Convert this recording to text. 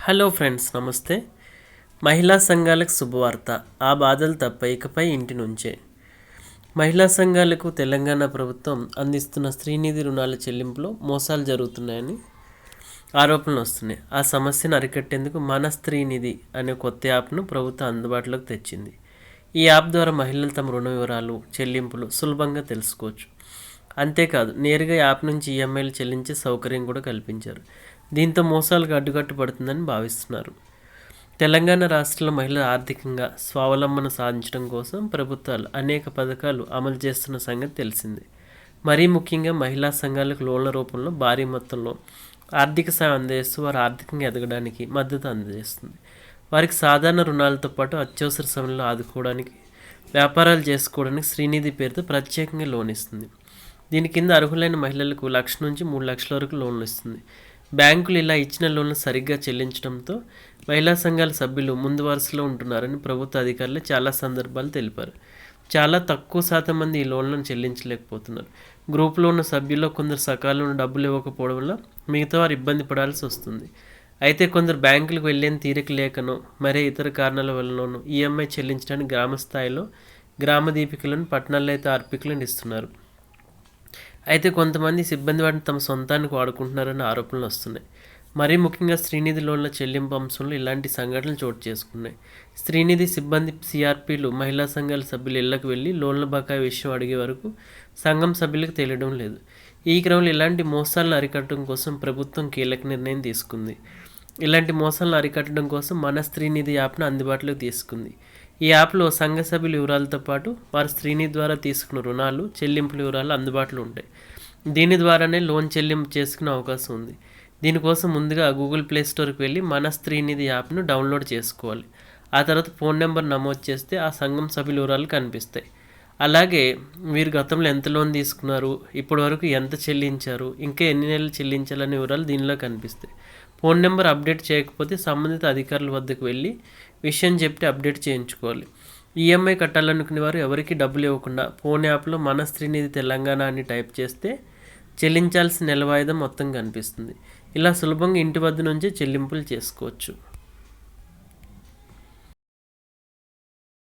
Hello friends, నమస్తే. మహిళా సంఘాలకు శుభవార్త. ఆ బాధలు తప్ప ఇకపై ఇంటి నుంచే. మహిళా సంఘాలకు తెలంగాణ ప్రభుత్వం అందిస్తున్న స్త్రీనిధి రుణాల చెల్లింపులో మోసాలు జరుగుతున్నాయని ఆరోపణలు వస్తున్నాయి. ఆ సమస్యను అరికట్టేందుకు మన స్త్రీనిధి అనే కొత్త యాప్ను ప్రభుత్వం అందుబాటులోకి తెచ్చింది. ఈ యాప్ ద్వారా మహిళలు తమ రుణ వివరాలు, చెల్లింపులు సులభంగా తెలుసుకోవచ్చు. అంతేకాదు, నేరుగా యాప్ నుంచి ఈఎంఐలు చెల్లించే సౌకర్యం కూడా కల్పించారు. దీంతో మోసాలకు అడ్డుకట్ట పడుతుందని భావిస్తున్నారు. తెలంగాణ రాష్ట్రంలో మహిళలు ఆర్థికంగా స్వావలంబన సాధించడం కోసం ప్రభుత్వాలు అనేక పథకాలు అమలు చేస్తున్న సంగతి తెలిసిందే. మరీ ముఖ్యంగా మహిళా సంఘాలకు లోన్ల రూపంలో భారీ మొత్తంలో ఆర్థిక సాయం అందజేస్తూ వారు ఆర్థికంగా ఎదగడానికి మద్దతు అందజేస్తుంది. వారికి సాధారణ రుణాలతో పాటు అత్యవసర సమయంలో ఆదుకోవడానికి, వ్యాపారాలు చేసుకోవడానికి శ్రీనిధి పేరుతో ప్రత్యేకంగా లోన్ ఇస్తుంది. దీని కింద అర్హులైన మహిళలకు 1,00,000 నుంచి 3,00,000 వరకు లోన్లు ఇస్తుంది. బ్యాంకులు ఇలా ఇచ్చిన లోన్లు సరిగ్గా చెల్లించడంతో మహిళా సంఘాల సభ్యులు ముందు వరుసలో ఉంటున్నారని ప్రభుత్వ అధికారులు చాలా సందర్భాలు తెలిపారు. చాలా తక్కువ శాతం మంది ఈ లోన్లను చెల్లించలేకపోతున్నారు. గ్రూపులో ఉన్న సభ్యుల్లో కొందరు సకాలంలో డబ్బులు ఇవ్వకపోవడం వల్ల మిగతా వారు ఇబ్బంది పడాల్సి వస్తుంది. అయితే కొందరు బ్యాంకులకు వెళ్ళేంత తీరిక లేకనో మరే ఇతర కారణాల వల్లనో ఈఎంఐ చెల్లించడానికి గ్రామ స్థాయిలో గ్రామ దీపికలను, పట్టణాల్లో అయితే ఆర్పికలను ఇస్తున్నారు. అయితే కొంతమంది సిబ్బంది వాటిని తమ సొంతానికి వాడుకుంటున్నారన్న ఆరోపణలు వస్తున్నాయి. మరీ ముఖ్యంగా శ్రీనిధి లోన్ల చెల్లింపు అంశంలో ఇలాంటి సంఘటనలు చోటు చేసుకున్నాయి. శ్రీనిధి సిబ్బంది సిఆర్పీలు మహిళా సంఘాల సభ్యులు ఇళ్లకు వెళ్ళి లోన్ల బకాయి విషయం అడిగే వరకు సంఘం సభ్యులకు తెలియడం లేదు. ఈ క్రమంలో ఇలాంటి మోసాలను అరికట్టడం కోసం ప్రభుత్వం కీలక నిర్ణయం తీసుకుంది. ఇలాంటి మోసాలను అరికట్టడం కోసం మన స్త్రీనిధి యాప్ను అందుబాటులోకి తీసుకుంది. ఈ యాప్లో సంఘ సభ్యుల వివరాలతో పాటు వారి స్త్రీనిధి ద్వారా తీసుకున్న రుణాలు, చెల్లింపుల వివరాలు అందుబాటులో ఉంటాయి. దీని ద్వారానే లోన్ చెల్లింపు చేసుకునే అవకాశం ఉంది. దీనికోసం ముందుగా గూగుల్ ప్లే స్టోర్కి వెళ్ళి మన స్త్రీనిధి యాప్ను డౌన్లోడ్ చేసుకోవాలి. ఆ తర్వాత ఫోన్ నెంబర్ నమోదు చేస్తే ఆ సంఘం సభ్యుల వివరాలు కనిపిస్తాయి. అలాగే వీరు గతంలో ఎంత లోన్ తీసుకున్నారు, ఇప్పటి వరకు ఎంత చెల్లించారు, ఇంకా ఎన్ని నెలలు చెల్లించాలనే వివరాలు దీనిలో కనిపిస్తాయి. ఫోన్ నెంబర్ అప్డేట్ చేయకపోతే సంబంధిత అధికారుల వద్దకు వెళ్ళి విషయం చెప్పి అప్డేట్ చేయించుకోవాలి. ఈఎంఐ కట్టాలనుకునే వారు ఎవరికి డబ్బులు ఇవ్వకుండా ఫోన్ యాప్లో మన స్త్రీనిధి తెలంగాణ అని టైప్ చేస్తే చెల్లించాల్సిన నెల వాయిదా మొత్తం కనిపిస్తుంది. ఇలా సులభంగా ఇంటి వద్ద నుంచే చెల్లింపులు చేసుకోవచ్చు.